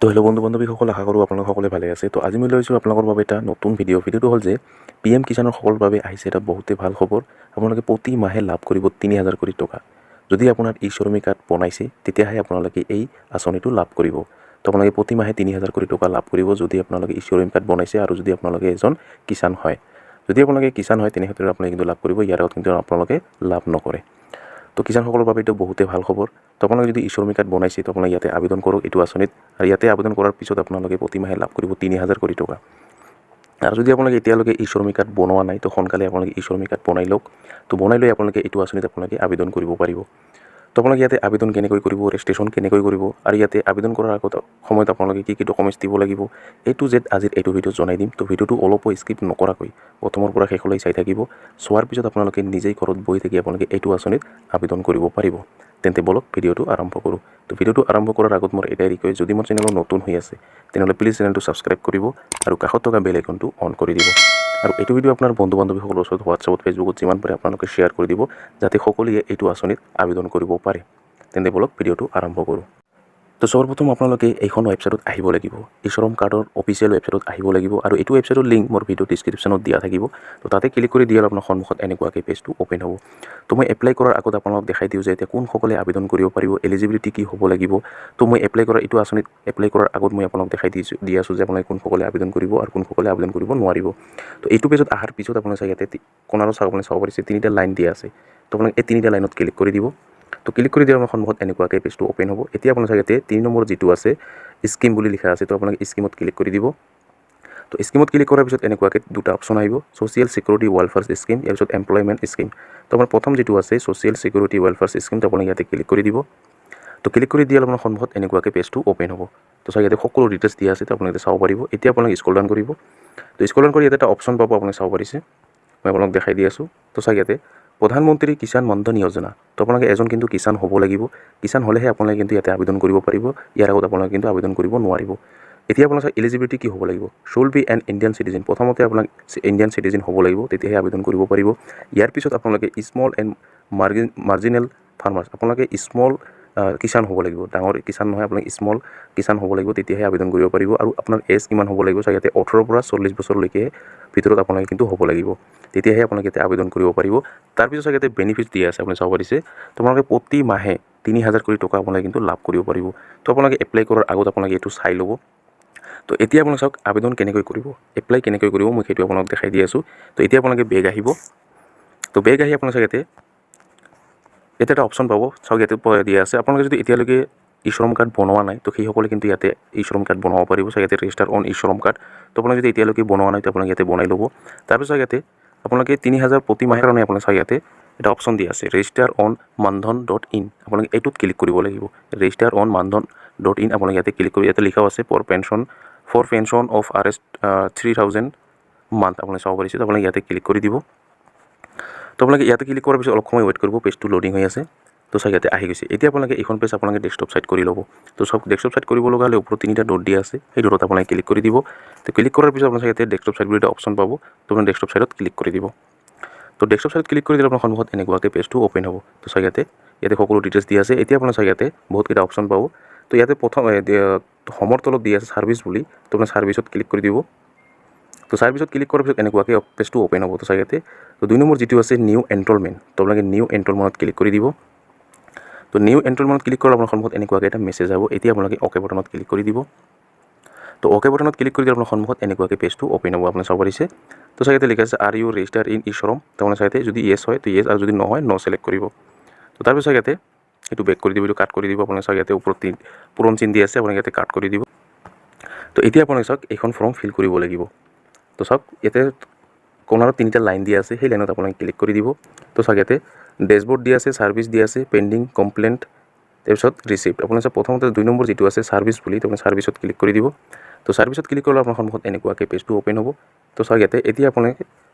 তো হেল্ল' বন্ধু বান্ধৱীসকল, আশা কৰোঁ আপোনালোক সকলোৱে ভালে আছে। তো আজি মই লৈছোঁ আপোনালোকৰ বাবে এটা নতুন ভিডিঅ'টো হ'ল যে PM কিষাণৰ সকলৰ বাবে আহিছে এটা বহুতেই ভাল খবৰ। আপোনালোকে প্ৰতি মাহে লাভ কৰিব 3000 কোটি টকা। যদি আপোনাৰ ই-শ্ৰমিক কাৰ্ড বনাইছে তেতিয়াহে আপোনালোকে এই আঁচনিটো লাভ কৰিব। তো আপোনালোকে প্ৰতি মাহে 3000 কোটি টকা লাভ কৰিব যদি আপোনালোকে ই-শ্ৰমিক কাৰ্ড বনাইছে আৰু যদি আপোনালোকে এজন কিষাণ হয়। যদি আপোনালোকে কিষাণ হয় তেনেক্ষেত্ৰত আপোনালোকে কিন্তু লাভ কৰিব, ইয়াৰ আগত কিন্তু আপোনালোকে লাভ নকৰে। তো কিষাণসকলৰ বাবে এইটো বহুতেই ভাল খবৰ। তো আপোনালোকে যদি ই-শ্ৰমিক কাৰ্ড বনাইছে তো আপোনালোকে ইয়াতে আবেদন কৰক এইটো আঁচনিত, আৰু ইয়াতে আবেদন কৰাৰ পিছত আপোনালোকে প্ৰতি মাহে লাভ কৰিব 3000 কোটি টকা। আৰু যদি আপোনালোকে এতিয়ালৈকে ই-শ্ৰমিক কাৰ্ড বনোৱা নাই তো সোনকালে আপোনালোকে ই-শ্ৰমিক কাৰ্ড বনাই লওক। তো বনাই লৈ আপোনালোকে এইটো আঁচনিত আপোনালোকে আবেদন কৰিব পাৰিব। তো আপোনালোকে ইয়াতে আবেদন কেনেকৈ কৰিব, ৰেজিষ্ট্ৰেশ্যন কেনেকৈ কৰিব, আৰু ইয়াতে আবেদন কৰাৰ আগত সময়ত আপোনালোকে কি ডকুমেণ্টছ দিব লাগিব, A to Z আজিৰ এইটো ভিডিঅ'ত জনাই দিম। তো ভিডিঅ'টো অলপো স্কিপ নকৰাকৈ প্ৰথমৰ পৰা শেষলৈ চাই থাকিব। চোৱাৰ পিছত আপোনালোকে নিজেই ঘৰত বহি থাকি আপোনালোকে এইটো আঁচনিত আবেদন কৰিব পাৰিব। তেন্তে বলক ভিডিঅ'টো আৰম্ভ কৰোঁ। তো ভিডিঅ'টো আৰম্ভ কৰাৰ আগত মোৰ এটাই ৰিকুৱেষ্ট, যদি মোৰ চেনেলত নতুন হৈ আছে তেনেহ'লে প্লিজ চেনেলটো ছাবস্ক্ৰাইব কৰিব আৰু কাষত থকা বেল আইকনটো অন কৰি দিব। আৰু এইটো ভিডিঅ' আপোনাৰ বন্ধু বান্ধৱীসকলৰ ওচৰত হোৱাটছআপত, ফেচবুকত যিমান পাৰে আপোনালোকে শ্বেয়াৰ কৰি দিব, যাতে সকলোৱে এইটো আঁচনিত আবেদন কৰিব পাৰে। তেন্তে বলক ভিডিঅ'টো আৰম্ভ কৰোঁ। তো সৰ্বপ্ৰথম আপোনালোকে এইখন ৱেবছাইটত আহিব লাগিব, ই-শ্ৰম কাৰ্ডৰ অফিচিয়েল ৱেবছাইটত আহিব লাগিব। আৰু এইটো ৱেবছাইটৰ লিংক মোৰ ভিডিঅ' ডিছক্ৰিপশ্যনত দিয়া থাকিব। তো তাতে ক্লিক কৰি দিয়াৰ আপোনাৰ সন্মুখত এনেকুৱাকৈ পেজটো অ'পেন হ'ব। তো মই এপ্লাই কৰাৰ আগত আপোনালোকক দেখাই দিওঁ যে এতিয়া কোনসকলে আবেদন কৰিব পাৰিব, এলিজিবিলিটি কি হ'ব লাগিব। তো মই এপ্লাই কৰা এইটো আঁচনিত এপ্লাই কৰাৰ আগত মই আপোনালোকক দেখাই দি আছোঁ যে আপোনালোকে কোনসকলে আবেদন কৰিব আৰু কোনসকলে আবেদন কৰিব নোৱাৰিব। তো এইটো পেজত অহাৰ পিছত আপোনালোকে চাই ইয়াতে কোণাৰো আপুনি চাব পাৰিছে 3টা লাইন দিয়া আছে। তো আপোনালোকে এই 3টা লাইনত ক্লিক কৰি দিব। তো ক্লিক কৰি দিয়াৰ সন্মুখত এনেকুৱাকৈ পেজটো অ'পেন হ'ব। এতিয়া আপোনালোকে ইয়াতে 3 নম্বৰ যিটো আছে স্কিম বুলি লিখা আছে, তো আপোনালোকে স্কিমত ক্লিক কৰি দিব। তো স্কিমত ক্লিক কৰাৰ পিছত এনেকুৱাকৈ দুটা অপশ্যন আহিব, ছ'চিয়েল ছিকিউৰিটি ৱেলফেয়াৰ স্কিম, ইয়াৰ পিছত এমপ্লয়মেণ্ট স্কিম। তো আপোনাৰ প্ৰথম যিটো আছে ছ'চিয়েল ছিকিউৰিটি ৱেলফেয়াৰ স্কিম, তো আপোনালোকে ইয়াতে ক্লিক কৰি দিব। তো ক্লিক কৰি দিয়াৰ আপোনাৰ সন্মুখত এনেকুৱাকৈ পেজটো অ'পেন হ'ব। তো চাই ইয়াতে সকলো ডিটেইলছ দিয়া আছে, তো আপোনালোকে চাব পাৰিব। এতিয়া আপোনালোকে স্ক্ৰল ডাউন কৰিব। তো স্ক্ৰল ডাউন কৰি ইয়াতে এটা অপশ্যন পাব, আপোনালোকে চাব পাৰিছে, মই আপোনালোকক দেখাই দি আছোঁ। তো চাই ইয়াতে প্ৰধানমন্ত্ৰী কিষাণ মন্ধন যোজনা। তো আপোনালোকে এজন কিন্তু কিষাণ হ'ব লাগিব। কিষাণ হ'লেহে আপোনালোকে কিন্তু ইয়াতে আবেদন কৰিব পাৰিব, ইয়াৰ আগত আপোনালোকে কিন্তু আবেদন কৰিব নোৱাৰিব। এতিয়া আপোনালোকৰ এলিজিবিলিটি কি হ'ব লাগিব, should be N Indian citizen. প্ৰথমতে আপোনাক ইণ্ডিয়ান চিটিজেন হ'ব লাগিব, তেতিয়াহে আবেদন কৰিব পাৰিব। ইয়াৰ পিছত আপোনালোকে স্মল এণ্ড মাৰ্জিনেল ফাৰ্মাৰ্ছ, আপোনালোকে স্মল কিষাণ হ'ব লাগিব, ডাঙৰ কিষাণ নহয়, আপোনালোকে স্মল কিষাণ হ'ব লাগিব, তেতিয়াহে আবেদন কৰিব পাৰিব। আৰু আপোনাৰ এজ কিমান হ'ব লাগিব, ইয়াতে 18 পৰা 40 বছৰলৈকে ভিতৰত আপোনালোকে কিন্তু হ'ব লাগিব, তেতিয়াহে আপোনালোকে ইয়াতে আবেদন কৰিব পাৰিব। তাৰপিছত ইয়াতে বেনিফিট দিয়া আছে, আপুনি চাব পাৰিছে। তো আপোনালোকে প্ৰতি মাহে 3000 কোটি টকা আপোনালোকে কিন্তু লাভ কৰিব পাৰিব। তো আপোনালোকে এপ্লাই কৰাৰ আগত আপোনালোকে এইটো চাই ল'ব। তো এতিয়া আপোনালোকে চাওক আবেদন কেনেকৈ কৰিব, এপ্লাই কেনেকৈ কৰিব, মই সেইটো আপোনালোকক দেখাই দি আছোঁ। তো এতিয়া আপোনালোকে বেগ আহিব। তো বেগ আহি আপোনালোকে ইয়াতে এটা অপশ্যন পাব, চাওক ইয়াতে দিয়া আছে। আপোনালোকে যদি এতিয়ালৈকে ই-শ্ৰম কাৰ্ড বনোৱা নাই তো সেইসকলে কিন্তু ইয়াতে ই-শ্ৰম কাৰ্ড বনাব পাৰিব। চাওক ইয়াতে ৰেজিষ্টাৰ অন ই-শ্ৰম কাৰ্ড। তো আপোনালোকে যদি এতিয়ালৈকে বনোৱা নাই তো আপোনালোকে ইয়াতে বনাই ল'ব। তাৰপিছত ইয়াতে আপোনালোকে 3000 প্ৰতি মাহৰ কাৰণে আপোনালোকে চাওক ইয়াতে এটা অপশ্যন দিয়া আছে, ৰেজিষ্টাৰ অন মানধন.in। আপোনালোকে এইটোত ক্লিক কৰিব লাগিব, ৰেজিষ্টাৰ অন মানধন.in। আপোনালোকে ইয়াতে ক্লিক কৰি, ইয়াতে লিখাও আছে ফৰ পেনশ্যন অফ আৰেষ্ট 3000 মান্থ, আপোনালোকে চাব পাৰিছে। তো আপোনালোকে ইয়াতে ক্লিক কৰি দিব। তো আপোনালোকে ইয়াতে ক্লিক কৰাৰ পিছত অলপ সময় ৱেইট কৰিব, পেজটো লোডিং হৈ আছে। তো চাওক ইয়াতে আহি গৈছে। এতিয়া আপোনালোকে এইখন পেজ আপোনালোকে ডেস্কটপ চাইড কৰি ল'ব। তো চাওক ডেস্কটপ চাইড কৰিব লগা হ'লে ওপৰত 3টা ডট দিয়া আছে, সেই ডটত আপোনালোকে ক্লিক কৰি দিব। তো ক্লিক কৰাৰ পিছত আপোনালোকে ইয়াতে ডেস্কটপ চাইড বুলি এটা অপশ্যন পাব, তো আপুনি ডেস্কটপ চাইডত ক্লিক কৰি দিব। তো ডেস্কটপ চাইডত ক্লিক কৰি দিলে আপোনাৰ সন্মুখত এনেকুৱাকৈ পেজটো অ'পেন হ'ব। তো চাওক ইয়াতে সকলো ডিটেইলছ দিয়া আছে। এতিয়া আপোনাৰ চাওক ইয়াতে বহুতকেইটা অপশ্যন পাব। তো ইয়াতে প্ৰথম হোমৰ তলত দিয়া আছে ছাৰ্ভিচ বুলি, তো আপোনাৰ ছাৰ্ভিচত ক্লিক কৰি দিব। তো ছাৰ্ভিচত ক্লিক কৰাৰ পিছত এনেকুৱাকৈ পেজটো অ'পেন হ'ব। তো চাওক ইয়াতে তো 2 নম্বৰ যিটো আছে নিউ এনৰলমেণ্ট, তো আপোনালোকে নিউ এনৰলমেণ্টত ক্লিক কৰি দিব। তো নিউ এনৰলমেণ্টত ক্লিক কৰাৰ আপোনাৰ সন্মুখত এনেকুৱাকৈ এটা মেছেজ আহিব। এতিয়া আপোনালোকে অ'কে বটনত ক্লিক কৰি দিব। তো অ'কে বটনত ক্লিক কৰি দিলে আপোনাৰ সন্মুখত এনেকুৱাকৈ পেজটো অ'পেন হ'ব, আপুনি চাব পাৰিছে। তো চাওক ইয়াতে লিখা আছে are you register in e-Shram. তো আপোনাৰ চাওক ইয়াতে যদি য়েছ হয় তো য়েছ, আৰু যদি নহয় ন' চিলেক্ট কৰিব। তো তাৰপিছত ইয়াতে এইটো বেক কৰি দিব, এইটো কাট কৰি দিব। আপোনাৰ চাওক ইয়াতে ওপৰত পূৰণ চিন দি আছে, আপোনালোকে ইয়াতে কাট কৰি দিব। তো এতিয়া আপোনালোকে চাওক এইখন ফৰ্ম ফিল কৰিব লাগিব। তো চাওক ইয়াতে কোণাৰত 3টা লাইন দিয়া আছে, সেই লাইনত আপোনালোকে ক্লিক কৰি দিব। তো চাওক ইয়াতে ডেছবৰ্ড দিয়া আছে, ছাৰ্ভিচ দিয়া আছে, পেণ্ডিং, কমপ্লেইণ্ট, তাৰপিছত ৰিচিপ্ট। আপোনাৰ চাওক প্ৰথমতে 2 নম্বৰ যিটো আছে ছাৰ্ভিচ বুলি, তো আপুনি ছাৰ্ভিচত ক্লিক কৰি দিব। তো ছাৰ্ভিচত ক্লিক কৰিলে আপোনাৰ সন্মুখত এনেকুৱাকৈ পেজটো অ'পেন হ'ব। তো চাওক ইয়াতে এতিয়া আপোনালোকে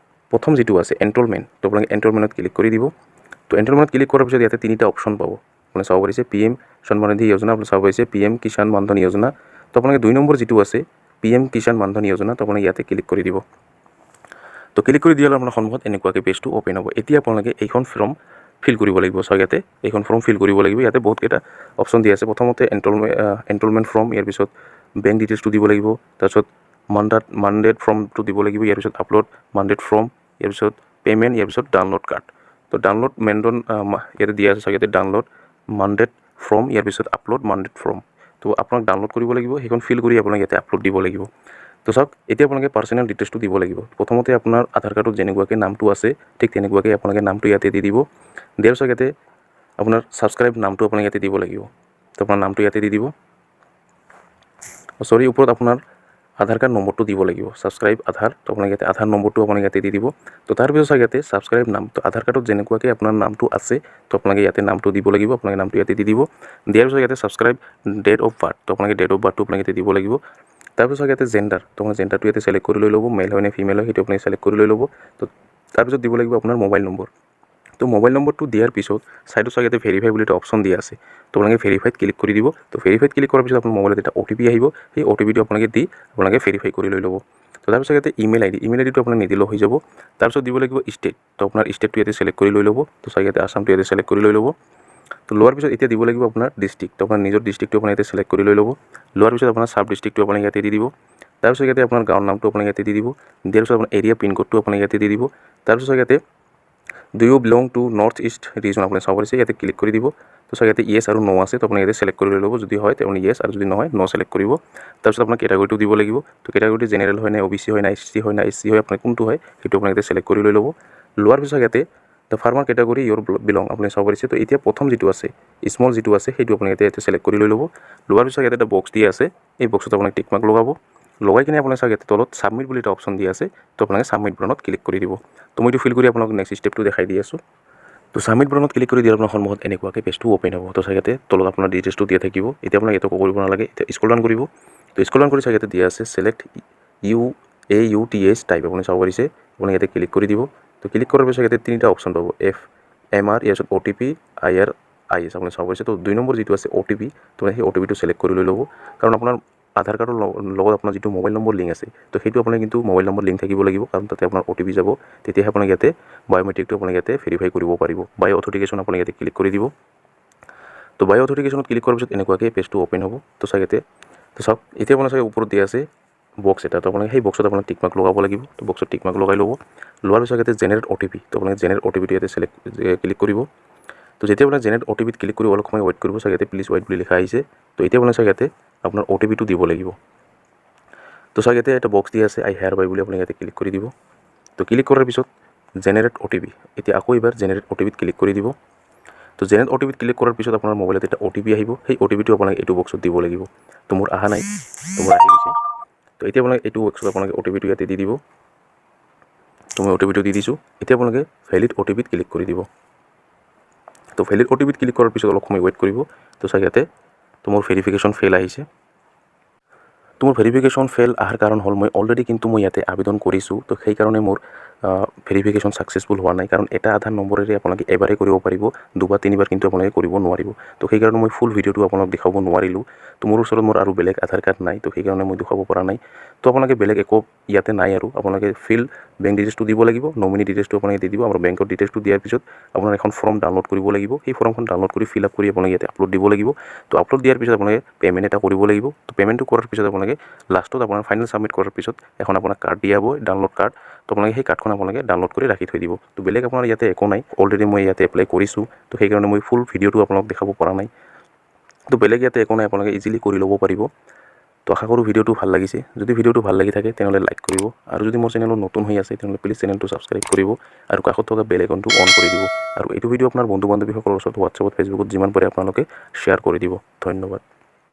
প্ৰথম যিটো আছে এনৰলমেণ্ট, তো আপোনালোকে এনৰলমেণ্টত ক্লিক কৰি দিব। তো এনৰলমেণ্টত ক্লিক কৰাৰ পিছত ইয়াতে 3টা অপশ্যন পাব, আপুনি চাব পাৰিছে PM স্বনিধি যোজনা, আপুনি চাব পাৰিছে PM কিষাণ মানধন যোজনা। তো আপোনালোকে 2 নম্বৰ যিটো আছে PM কিষাণ মানধন যোজনা, তো আপোনালোকে ইয়াতে ক্লিক কৰি দিব। তো ক্লিক কৰি দিয়ালে আপোনাৰ সন্মুখত এনেকুৱাকৈ পেজটো অ'পেন হ'ব। এতিয়া আপোনালোকে এইখন ফৰ্ম ফিল কৰিব লাগিব। চাওক ইয়াতে এইখন ফৰ্ম ফিল কৰিব লাগিব। ইয়াতে বহুতকেইটা অপশ্যন দিয়া আছে। প্ৰথমতে এনৰলমেণ্ট ফৰ্ম, ইয়াৰ পিছত বেংক ডিটেইলছটো দিব লাগিব, তাৰপিছত মাণ্ডেড ফৰ্মটো দিব লাগিব, ইয়াৰ পিছত আপলোড মাণ্ডেড ফৰ্ম, ইয়াৰ পিছত পে'মেণ্ট, ইয়াৰ পিছত ডাউনলোড কাৰ্ড। তো ডাউনলোড মেণ্ডন ইয়াতে দিয়া আছে চাগে, ইয়াতে ডাউনলোড মাণ্ডেড ফৰ্ম, ইয়াৰ পিছত আপলোড মাণ্ডেড ফৰ্ম। তো আপোনাক ডাউনলোড কৰিব লাগিব, সেইখন ফিল কৰি আপোনাক ইয়াতে আপলোড দিব লাগিব। তো চাওক, এতিয়া আপোনালোকে পাৰ্চনেল ডিটেইলছটো দিব লাগিব। প্ৰথমতে আপোনাৰ আধাৰ কাৰ্ডত যেনেকুৱাকৈ নামটো আছে ঠিক তেনেকুৱাকৈ আপোনালোকে নামটো ইয়াতে দি দিব। দিয়াৰ পিছত ইয়াতে আপোনাৰ ছাবস্ক্ৰাইব নামটো আপোনালোকে ইয়াতে দিব লাগিব। তো আপোনাৰ নামটো ইয়াতে দি দিব, ওপৰত আপোনাৰ আধাৰ কাৰ্ড নম্বৰটো দিব লাগিব, ছাবস্ক্ৰাইব আধাৰ। তো আপোনালোকে ইয়াতে আধাৰ নম্বৰটো আপোনালোকে ইয়াতে দি দিব। তো তাৰপিছত চাওক ইয়াতে ছাবস্ক্ৰাইব নাম, তো আধাৰ কাৰ্ডত যেনেকুৱাকৈ আপোনাৰ নামটো আছে তো আপোনালোকে ইয়াতে নামটো দিব লাগিব, আপোনালোকে নামটো ইয়াতে দি দিব। দিয়াৰ পিছত ইয়াতে ছাবস্ক্ৰাইব ডেট অফ বাৰ্থ, তো আপোনালোকে ডেট অফ বাৰ্থটো আপোনালোকে ইয়াতে দিব লাগিব। তাৰপিছত ইয়াতে জেণ্ডাৰ, তো আপোনাৰ জেণ্ডাৰটো ইয়াতে ছিলেক্ট কৰি লৈ ল'ব, মেল হয় নে ফিমেল হয় সেইটো আপুনি ছিলেক্ট কৰি লৈ ল'ব। তো তাৰপিছত দিব লাগিব আপোনাৰ মোবাইল নম্বৰ। তো মোবাইল নম্বৰটো দিয়াৰ পিছত চাইডত চাওক ইয়াতে ভেৰিফাই বুলি এটা অপশ্যন দিয়া আছে, তো আপোনালোকে ভেৰিফাইড ক্লিক কৰি দিব। তো ভেৰিফাইড ক্লিক কৰাৰ পিছত আপোনাৰ মোবাইলত এটা OTP আহিব, সেই OTPটো আপোনালোকে দি আপোনালোকে ভেৰিফাই কৰি লৈ ল'ব। তো তাৰপিছত ইয়াতে ইমেইল আইডিটো আপোনাৰ নিদিলেও হৈ যাব। তাৰপিছত দিব লাগিব ষ্টেট, তো আপোনাৰ ষ্টেটটো ইয়াতে ছিলেক্ট কৰি লৈ ল'ব। তো চাওক ইয়াতে আসামটো ইয়াতে ছিলেক্ট কৰি লৈ ল'ব। তো লোৱাৰ পিছত এতিয়া দিব লাগিব আপোনাৰ ডিষ্ট্ৰিক্ট, তো আপোনাৰ নিজৰ ডিষ্ট্ৰিক্টটো আপোনাৰ ইয়াতে ছিলেক্ট কৰি লৈ ল'ব। লোৱাৰ পিছত আপোনাৰ চাব ডিষ্ট্ৰিক্টটো আপোনাৰ ইয়াতে দি দিব। তাৰপিছত ইয়াতে আপোনাৰ গাঁৱৰ নামটো আপোনাৰ ইয়াতে দি দিব। দিয়াৰ পিছত আপোনাৰ এৰিয়া পিনক'ডটো আপোনাৰ ইয়াতে দি দিব। তাৰপিছত ইয়াতে do you belong to north east region আপুনি চাব পাৰিছে, ইয়াতে ক্লিক কৰি দিব। তো চাওক ইয়াতে য়েছ আৰু ন' আছে, তো আপুনি ইয়াতে ছিলেক্ট কৰি লৈ ল'ব। যদি হয় তেতিয়াহ'লে য়েছ, আৰু যদি নহয় ন' ছিলেক্ট কৰিব। তাৰপিছত আপোনাৰ কেটাগৰীটো দিব লাগিব, তো কেটাগৰীটো জেনেৰেল হয় নে OBC হয় নে SC হয় নে SC হয়, আপোনাৰ কোনটো হয় সেইটো আপুনি ইয়াতে ছিলেক্ট কৰি লৈ ল'ব। লোৱাৰ পিছত ইয়াতে the farmer category your belong আপুনি চাব পাৰিছে। তো এতিয়া প্ৰথম যিটো আছে স্মল যিটো আছে সেইটো আপুনি ইয়াতে ছিলেক্ট কৰি লৈ ল'ব। লোৱাৰ পিছত ইয়াতে এটা বক্স দিয়া আছে, এই বক্সত আপোনাক টিক মাৰ্ক লগাব। লগাই কিনে আপোনাৰ চাওক ইয়াতে তলত ছাবমিট বুলি এটা অপশ্যন দিয়া আছে, তো আপোনালোকে ছাবমিট বাটনত ক্লিক কৰি দিব। তো মই এইটো ফিল কৰি আপোনালোক নেক্সট ষ্টেপটো দেখাই দি আছোঁ। তো ছাবমিট বাটনত ক্লিক কৰি দিয়াৰ আপোনাৰ সন্মুখত এনেকুৱাকৈ পেজটো অ'পেন হ'ব। তো চাওক ইয়াতে তলত আপোনাৰ ডিটেইলছটো দিয়া থাকিব। এতিয়া আপোনাক এইটো কৰিব নালাগে, এতিয়া স্ক্ৰল ডাউন কৰিব। তো স্ক্ৰল ডাউন কৰি চাওক ইয়াতে দিয়া আছে চিলেক্ট AUTH টাইপ, আপুনি চাব পাৰিছে। আপুনি ইয়াতে ক্লিক কৰি দিব। তো ক্লিক কৰাৰ পিছত ইয়াতে তিনিটা অপশ্যন পাব, FMR, ইয়াৰ পিছত OTP, IRIS আপুনি চাব পাৰিছে। তো 2 নম্বৰ যিটো আছে OTP, তো সেই OTPটো ছিলেক্ট কৰি লৈ ল'ব। কাৰণ আপোনাৰ আধাৰ কাৰ্ডৰ লগত আপোনাৰ যিটো মোবাইল নম্বৰ লিংক আছে, তো সেইটো আপোনাৰ কিন্তু মোবাইল নম্বৰ লিংক থাকিব লাগিব, কাৰণ তাতে আপোনাৰ OTP যাব। তেতিয়াহে আপোনাক ইয়াতে বায়'মেট্ৰিকটো আপোনাক ইয়াতে ভেৰিফাই কৰিব পাৰিব। বায়' অথেণ্টিকেশ্যন আপোনাক ইয়াতে ক্লিক কৰি দিব। তো বায়' অথেণ্টিকেশ্যনত ক্লিক কৰাৰ পিছত এনেকুৱাকৈ পেজটো অ'পেন হ'ব। তো চাওক ইয়াতে, তো চাওক এতিয়া আপোনাৰ চাগে ওপৰত দিয়া আছে বক্স এটা, তো আপোনাক সেই বক্সত আপোনাক টিক মাৰ্ক লগাব লাগিব। তো বক্সত টিক মাৰ্ক লগাই ল'ব। লোৱাৰ পিছত ইয়াতে জেনেৰেট OTP, তো আপোনাক জেনেৰেট OTPটো ইয়াতে ক্লিক কৰিব। তো যেতিয়া আপোনাৰ জেনেৰেট OTPত ক্লিক কৰি অলপ সময় ৱেইট কৰিব, চাওক ইয়াতে প্লিজ ৱেইট বুলি লিখা আহিছে। তো এতিয়া আপোনাৰ চাওক ইয়াতে আপোনাৰ OTPটো দিব লাগিব। তো চাওক ইয়াতে এটা বক্স দিয়া আছে আই হেয়াৰ বাই বুলি, আপুনি ইয়াতে ক্লিক কৰি দিব। তো ক্লিক কৰাৰ পিছত জেনেৰেট OTP, এতিয়া আকৌ এবাৰ জেনেৰেট OTPত ক্লিক কৰি দিব। তো জেনেৰেট OTPত ক্লিক কৰাৰ পিছত আপোনাৰ মোবাইলত এটা OTP আহিব, সেই OTPটো আপোনাক এইটো বক্সত দিব লাগিব। তো মোৰ অহা নাই, তো মোৰ আহি গৈছে। তো এতিয়া আপোনাক এইটো বক্সত আপোনালোকে OTPটো ইয়াতে দি দিব। তো মই OTPটো দি দিছোঁ। এতিয়া আপোনালোকে ভেলিড OTPত ক্লিক কৰি দিব। তো ভেলিড OTPত ক্লিক কৰাৰ পিছত অলপ সময় ৱেইট কৰিব। তো চাওক ইয়াতে তো মোৰ ভেৰিফিকেশ্যন ফেইল আহিছে। তো মোৰ ভেৰিফিকেশ্যন ফেইল অহাৰ কাৰণ হ'ল মই অলৰেডি কিন্তু মই ইয়াতে আবেদন কৰিছোঁ, তো সেইকাৰণে মোৰ ভেৰিফিকেশ্যন ছাকচেছফুল হোৱা নাই। কাৰণ এটা আধাৰ নম্বৰেৰে আপোনালোকে এবাৰেই কৰিব পাৰিব, 2 বা 3 বাৰ কিন্তু আপোনালোকে কৰিব নোৱাৰিব। তো সেইকাৰণে মই ফুল ভিডিঅ'টো আপোনালোক দেখাব নোৱাৰিলোঁ। তো মোৰ ওচৰত মোৰ আৰু বেলেগ আধাৰ কাৰ্ড নাই, তো সেইকাৰণে মই দেখাব পৰা নাই। তো আপোনালোকে বেলেগ একো ইয়াতে নাই আৰু আপোনালোকে বেংক ডিটেইলছটো দিব লাগিব, নমিনি ডিটেইলছটো আপোনালোকে দি দিব। আৰু বেংকৰ ডিটেইলছটো দিয়াৰ পিছত আপোনাৰ এখন ফৰ্ম ডাউনলোড কৰিব লাগিব। সেই ফৰ্মখন ডাউনলোড কৰি ফিল আপ কৰি আপোনালোকে ইয়াতে আপলোড দিব লাগিব। তো আপলোড দিয়াৰ পিছত আপোনালোকে পে'মেণ্ট এটা কৰিব লাগিব। তো পে'মেণ্টটো কৰাৰ পিছত আপোনালোকে লাষ্টত আপোনাৰ ফাইনেল ছাবমিট কৰাৰ পিছত এখন আপোনাক কাৰ্ড দিয়া হ'ব, ডাউনলোড কাৰ্ড। তো আপোনালোকে সেই কাৰ্ডখন আপোনালোকে ডাউনলোড কৰি ৰাখি থৈ দিব। তো বেলেগ আপোনাৰ ইয়াতে একো নাই, অলৰেডি মই ইয়াতে এপ্লাই কৰিছোঁ। তো সেইকাৰণে মই ফুল ভিডিঅ'টো আপোনালোক দেখাব পৰা নাই। তো বেলেগ ইয়াতে একো নাই, আপোনালোকে ইজিলি কৰি ল'ব পাৰিব। তো আশা কৰোঁ ভিডিঅ'টো ভাল লাগিছে। যদি ভিডিঅ'টো ভাল লাগি থাকে তেনেহ'লে লাইক কৰিব, আৰু যদি মোৰ চেনেলত নতুন হৈ আছে তেনেহ'লে প্লিজ চেনেলটো ছাবস্ক্ৰাইব কৰিব, আৰু কাষত থকা বেল আইকনটো অন কৰি দিব। আৰু এইটো ভিডিঅ' আপোনাৰ বন্ধু বান্ধৱীসকলৰ ওচৰত হোৱাটছআপত, ফেচবুকত যিমান পাৰে আপোনালোকে শ্বেয়াৰ কৰি দিব। ধন্যবাদ।